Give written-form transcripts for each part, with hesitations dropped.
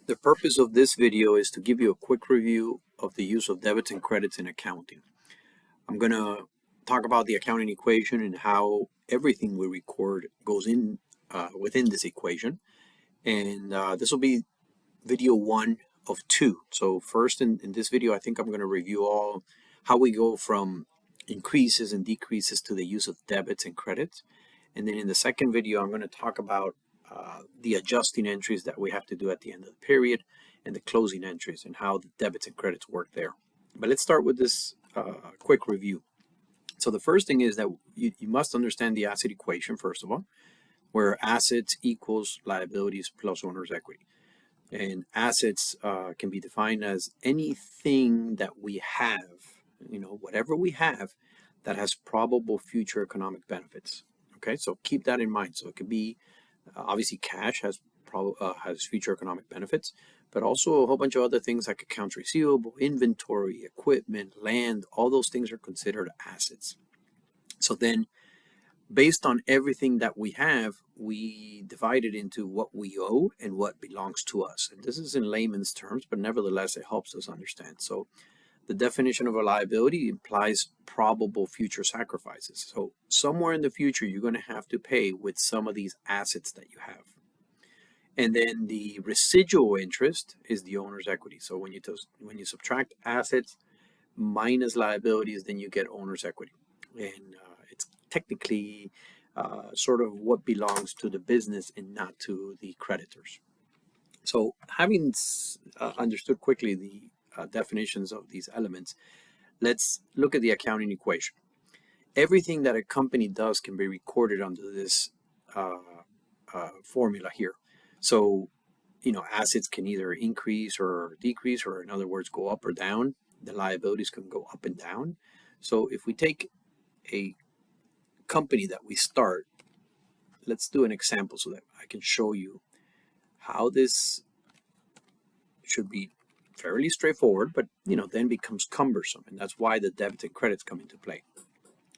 The purpose of this video is to give you a quick review of the use of debits and credits in accounting. I'm going to talk about the accounting equation and how everything we record goes in within this equation. And this will be video 1 of 2. So first in this video, I think I'm going to review all how we go from increases and decreases to the use of debits and credits. And then in the second video, I'm going to talk about the adjusting entries that we have to do at the end of the period and the closing entries and how the debits and credits work there. But let's start with this quick review. So the first thing is that you must understand the asset equation, first of all, where assets equals liabilities plus owner's equity. And assets can be defined as anything that we have, whatever we have that has probable future economic benefits. Okay, so keep that in mind. So it could be obviously cash has future economic benefits, but also a whole bunch of other things like accounts receivable, inventory, equipment, land. All those things are considered assets. So then, based on everything that we have, we divide it into what we owe and what belongs to us. And this is in layman's terms, but nevertheless, it helps us understand. So the definition of a liability implies probable future sacrifices. So somewhere in the future, you're going to have to pay with some of these assets that you have. And then the residual interest is the owner's equity. So when you subtract assets minus liabilities, then you get owner's equity. And it's technically sort of what belongs to the business and not to the creditors. So having understood quickly the definitions of these elements, let's look at the accounting equation. Everything that a company does can be recorded under this formula here. So, assets can either increase or decrease, or in other words, go up or down. The liabilities can go up and down. So if we take a company that we start, let's do an example so that I can show you how this should be fairly straightforward, but then becomes cumbersome, and that's why the debits and credits come into play.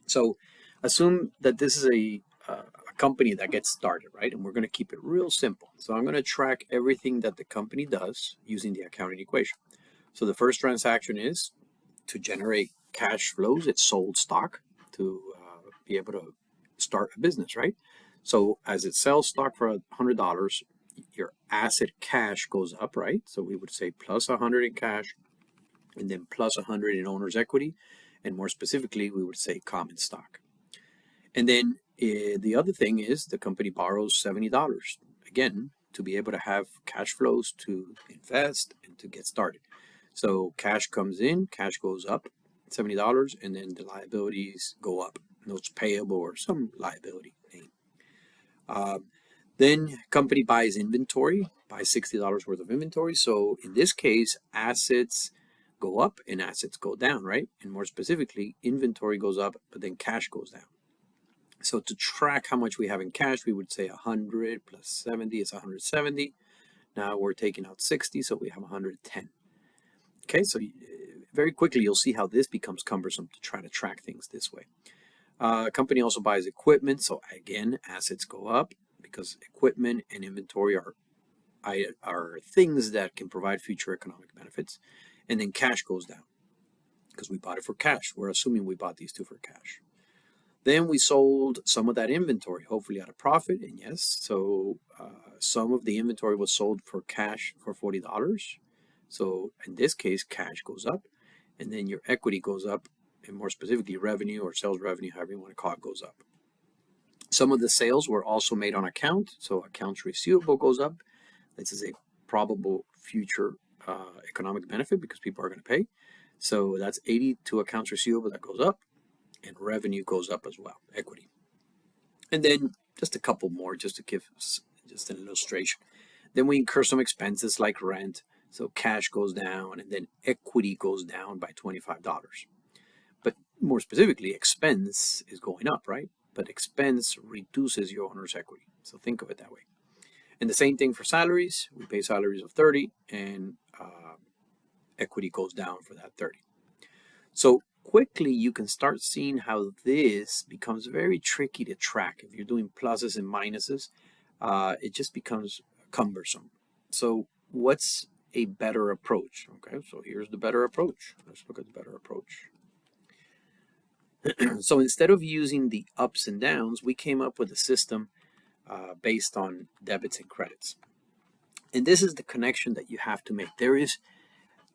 So assume that this is a company that gets started, right? And we're going to keep it real simple. So I'm going to track everything that the company does using the accounting equation. So the first transaction is to generate cash flows. It's sold stock to be able to start a business, right? So as it sells stock for $100, your asset cash goes up, right? So we would say plus 100 in cash and then plus 100 in owner's equity. And more specifically, we would say common stock. And then the other thing is the company borrows $70, again, to be able to have cash flows to invest and to get started. So cash comes in, cash goes up, $70, and then the liabilities go up, notes payable or some liability name. Then company buys inventory, buys $60 worth of inventory. So in this case, assets go up and assets go down, right? And more specifically, inventory goes up, but then cash goes down. So to track how much we have in cash, we would say 100 plus 70 is 170. Now we're taking out 60, so we have 110. Okay, so very quickly you'll see how this becomes cumbersome to try to track things this way. Company also buys equipment, so again, assets go up because equipment and inventory are things that can provide future economic benefits. And then cash goes down because we bought it for cash. We're assuming we bought these two for cash. Then we sold some of that inventory, hopefully at a profit. And yes, so some of the inventory was sold for cash for $40. So in this case, cash goes up, and then your equity goes up, and more specifically, revenue or sales revenue, however you want to call it, goes up. Some of the sales were also made on account, so accounts receivable goes up. This is a probable future economic benefit because people are going to pay. So that's 80 to accounts receivable that goes up, and revenue goes up as well, equity. And then just a couple more just to give just an illustration. Then we incur some expenses like rent, so cash goes down, and then equity goes down by $25. But more specifically, expense is going up, right? But expense reduces your owner's equity. So think of it that way. And the same thing for salaries. We pay salaries of 30, and equity goes down for that 30. So quickly you can start seeing how this becomes very tricky to track. If you're doing pluses and minuses, it just becomes cumbersome. So what's a better approach? Okay, so here's the better approach. Let's look at the better approach. So instead of using the ups and downs, we came up with a system based on debits and credits. And this is the connection that you have to make. There is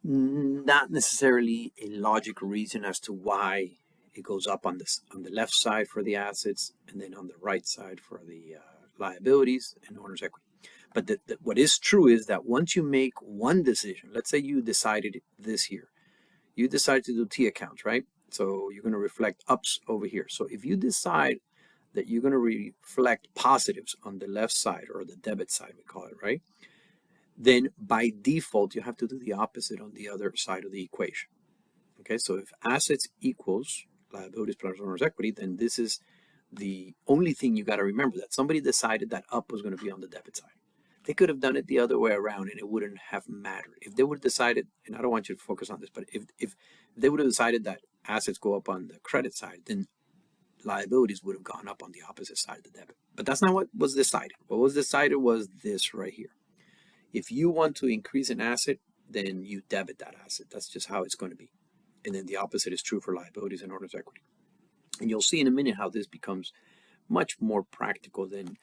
not necessarily a logical reason as to why it goes up on the left side for the assets and then on the right side for the liabilities and owner's equity. But what is true is that once you make one decision, let's say you decided this year, you decide to do T accounts, right? So you're going to reflect ups over here. So if you decide that you're going to reflect positives on the left side, or the debit side, we call it, right? Then by default, you have to do the opposite on the other side of the equation. Okay, so if assets equals liabilities plus owner's equity, then this is the only thing you got to remember, that somebody decided that up was going to be on the debit side. They could have done it the other way around and it wouldn't have mattered. If they would have decided, and I don't want you to focus on this, but if they would have decided that assets go up on the credit side, then liabilities would have gone up on the opposite side of the debit. But that's not what was decided. What was decided was this right here. If you want to increase an asset, then you debit that asset. That's just how it's going to be. And then the opposite is true for liabilities and owner's equity. And you'll see in a minute how this becomes much more practical than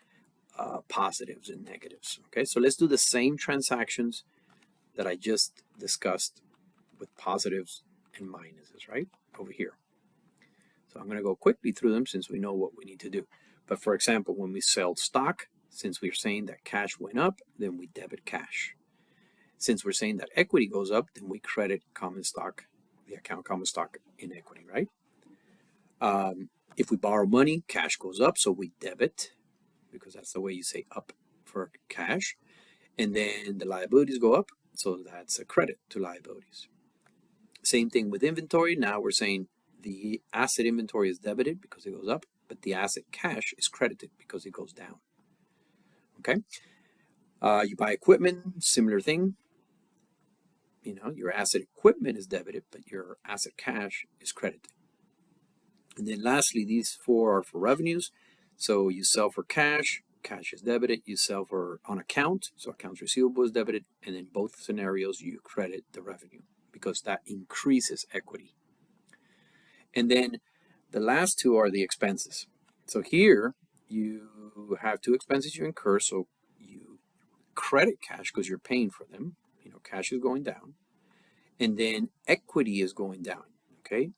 positives and negatives. Okay, so let's do the same transactions that I just discussed with positives and minuses, right? Over here. So I'm going to go quickly through them since we know what we need to do. But for example, when we sell stock, since we're saying that cash went up, then we debit cash. Since we're saying that equity goes up, then we credit common stock, the account common stock in equity, right? If we borrow money, cash goes up, so we debit, because that's the way you say up for cash. And then the liabilities go up, so that's a credit to liabilities. Same thing with inventory. Now we're saying the asset inventory is debited because it goes up, but the asset cash is credited because it goes down. Okay. You buy equipment, similar thing. You know, your asset equipment is debited, but your asset cash is credited. And then lastly, these four are for revenues. So you sell for cash, cash is debited. You sell for on account, so accounts receivable is debited. And in both scenarios, you credit the revenue because that increases equity. And then the last two are the expenses. So here you have two expenses you incur. So you credit cash because you're paying for them. You know, cash is going down. And then equity is going down, okay?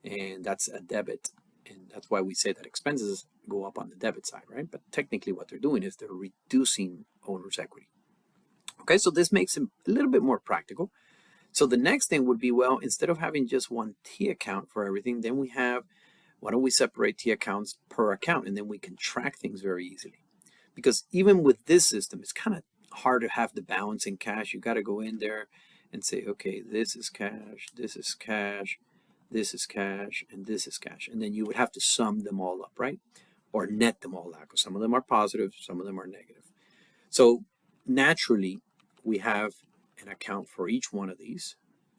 And that's a debit. And that's why we say that expenses go up on the debit side, right? But technically what they're doing is they're reducing owner's equity. Okay, so this makes it a little bit more practical. So the next thing would be, well, instead of having just one T account for everything, then we have, why don't we separate T accounts per account, and then we can track things very easily. Because even with this system, it's kind of hard to have the balance in cash. You got to go in there and say, okay, this is cash, this is cash, this is cash, and this is cash. And then you would have to sum them all up, right? Or net them all out, because some of them are positive, some of them are negative. So naturally, we have an account for each one of these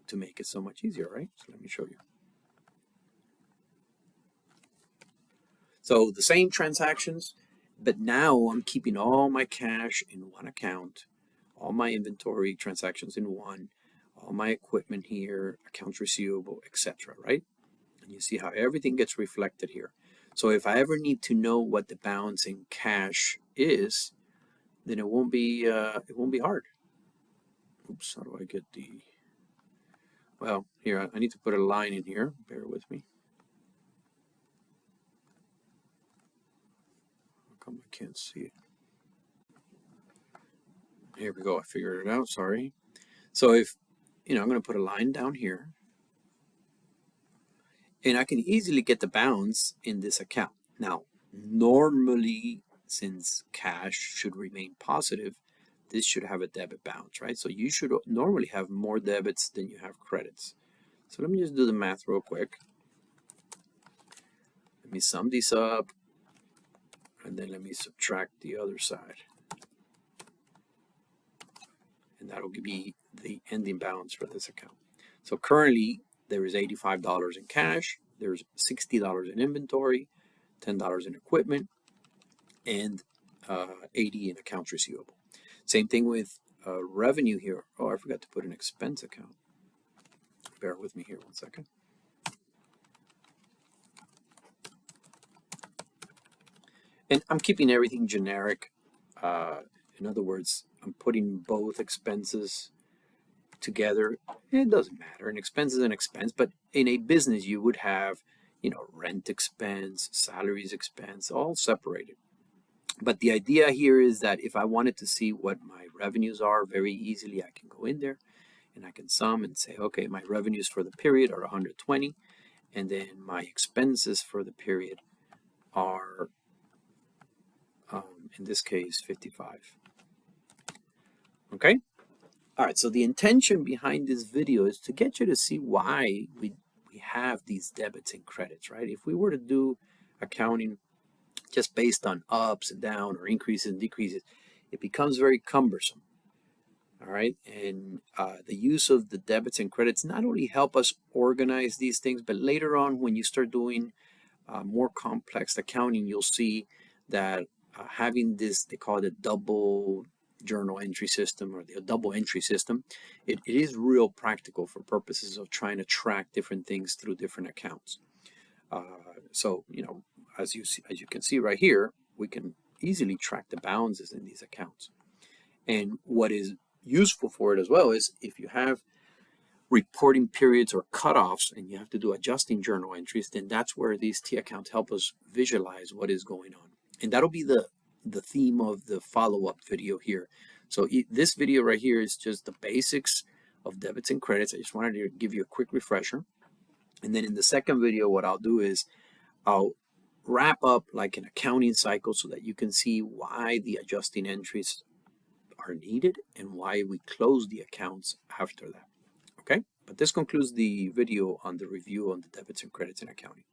to make it so much easier, right? So let me show you. So the same transactions, but now I'm keeping all my cash in one account, all my inventory transactions in one, all my equipment here, accounts receivable, etc., right? And you see how everything gets reflected here. So if I ever need to know what the balance in cash is, then it won't be hard. Oops, how do I get the, well, here, I need to put a line in here, bear with me. How come I can't see it? Here we go, I figured it out, sorry. So if, you know, I'm going to put a line down here, and I can easily get the balance in this account. Now, normally, since cash should remain positive, this should have a debit balance, right? So you should normally have more debits than you have credits. So let me just do the math real quick. Let me sum these up, and then let me subtract the other side. And that'll be the ending balance for this account. So currently, there is $85 in cash, there's $60 in inventory, $10 in equipment, and $80 in accounts receivable. Same thing with revenue here. Oh, I forgot to put an expense account. Bear with me here 1 second. And I'm keeping everything generic. In other words, I'm putting both expenses together. It doesn't matter. An expense is an expense, but in a business, you would have, rent expense, salaries expense, all separated. But the idea here is that if I wanted to see what my revenues are very easily, I can go in there and I can sum and say, okay, my revenues for the period are 120, and then my expenses for the period are, in this case, 55. Okay? All right, so the intention behind this video is to get you to see why we have these debits and credits, right? If we were to do accounting just based on ups and down or increases and decreases, it becomes very cumbersome. All right, and the use of the debits and credits not only help us organize these things, but later on when you start doing more complex accounting, you'll see that having this, they call it a double journal entry system or the double entry system, it is real practical for purposes of trying to track different things through different accounts. So, as you can see right here, we can easily track the balances in these accounts. And what is useful for it as well is if you have reporting periods or cutoffs and you have to do adjusting journal entries, then that's where these T accounts help us visualize what is going on. And that'll be the theme of the follow-up video here. So this video right here is just the basics of debits and credits. I just wanted to give you a quick refresher. And then in the second video, what I'll do is I'll wrap up like an accounting cycle so that you can see why the adjusting entries are needed and why we close the accounts after that. Okay, but this concludes the video on the review on the debits and credits in accounting.